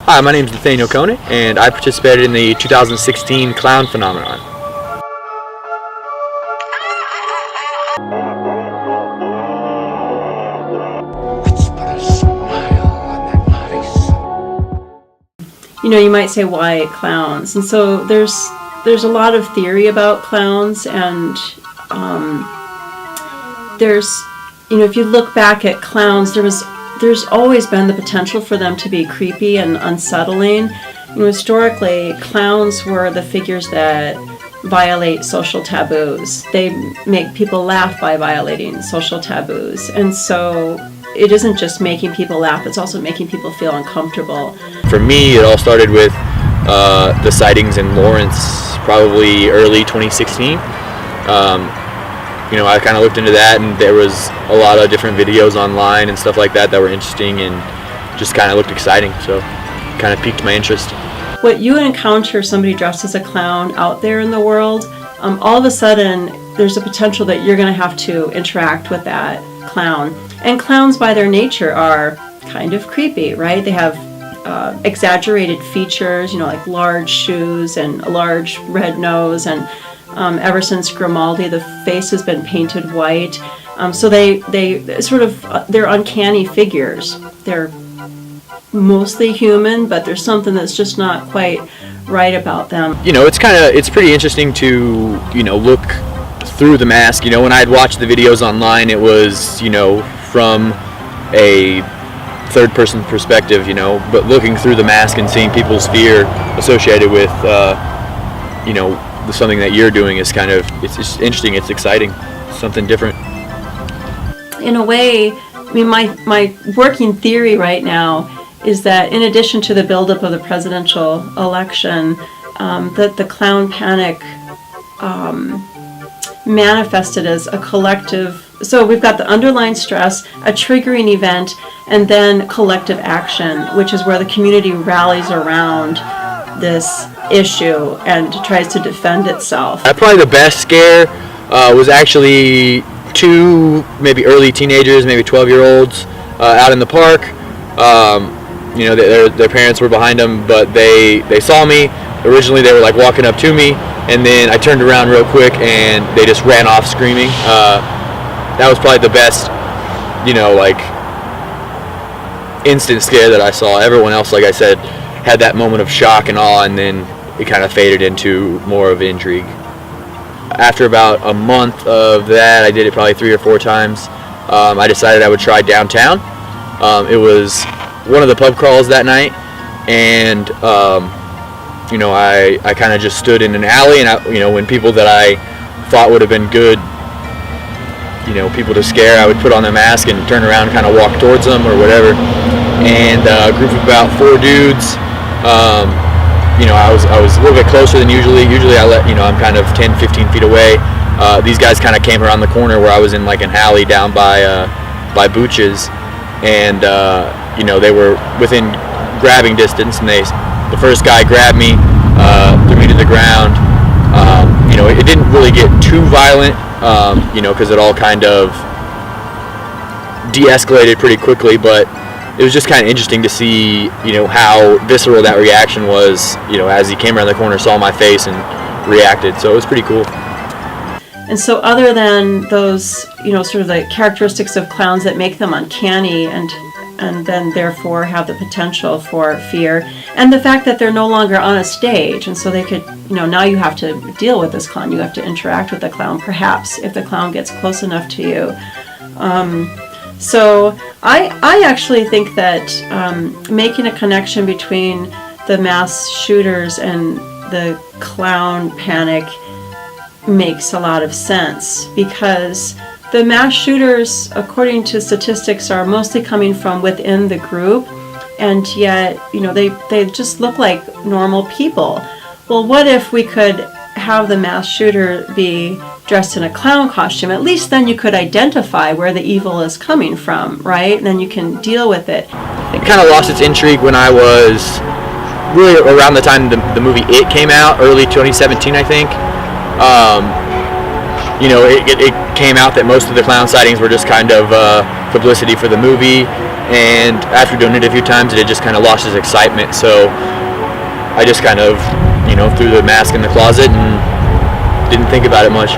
Hi, my name is Nathaniel Koenig, and I participated in the 2016 Clown Phenomenon. You might say, why clowns? And so there's a lot of theory about clowns, and if you look back at clowns, there's always been the potential for them to be creepy and unsettling. Historically, clowns were the figures that violate social taboos. They make people laugh by violating social taboos. And so it isn't just making people laugh, it's also making people feel uncomfortable. For me, it all started with the sightings in Lawrence, probably early 2016. I kind of looked into that, and there was a lot of different videos online and stuff like that were interesting and just kind of looked exciting, so kind of piqued my interest. What you encounter somebody dressed as a clown out there in the world, all of a sudden there's a potential that you're going to have to interact with that clown. And clowns by their nature are kind of creepy, right? They have exaggerated features, like large shoes and a large red nose, and ever since Grimaldi, the face has been painted white. So they're uncanny figures. They're mostly human, but there's something that's just not quite right about them. It's pretty interesting to, look through the mask. When I'd watched the videos online, it was, from a third-person perspective, but looking through the mask and seeing people's fear associated with, something that you're doing is it's just interesting, it's exciting, something different. In a way, my working theory right now is that in addition to the buildup of the presidential election, that the clown panic manifested as a collective. So we've got the underlying stress, a triggering event, and then collective action, which is where the community rallies around this issue and tries to defend itself. Probably the best scare was actually two maybe early teenagers, maybe 12-year-olds out in the park. Their parents were behind them, but they saw me. Originally they were walking up to me, and then I turned around real quick and they just ran off screaming. That was probably the best instant scare that I saw. Everyone else, like I said, had that moment of shock and awe, and then it kind of faded into more of intrigue. After about a month of that, I did it probably 3 or 4 times. I decided I would try downtown. It was one of the pub crawls that night, and I kind of just stood in an alley, and when people that I thought would have been good, people to scare, I would put on their mask and turn around and kind of walk towards them or whatever. And a group of about 4 dudes. I was a little bit closer than usually. Usually I'm kind of 10, 15 feet away. These guys kind of came around the corner where I was in an alley down by Booch's, and they were within grabbing distance, and the first guy grabbed me, threw me to the ground. It didn't really get too violent, because it all kind of de-escalated pretty quickly, but it was just kind of interesting to see, how visceral that reaction was, as he came around the corner, saw my face, and reacted. So it was pretty cool. And so other than those, sort of the characteristics of clowns that make them uncanny and then therefore have the potential for fear, and the fact that they're no longer on a stage, and so they could, now you have to deal with this clown, you have to interact with the clown, perhaps, if the clown gets close enough to you. So I actually think that making a connection between the mass shooters and the clown panic makes a lot of sense, because the mass shooters, according to statistics, are mostly coming from within the group, and yet, they just look like normal people. Well, what if we could have the mass shooter be dressed in a clown costume? At least then you could identify where the evil is coming from, right? And then you can deal with it. It kind of lost its intrigue when I was really around the time the movie It came out, early 2017, I think. It came out that most of the clown sightings were just kind of publicity for the movie, And after doing it a few times, it had just kind of lost its excitement. So I just kind of, threw the mask in the closet and didn't think about it much.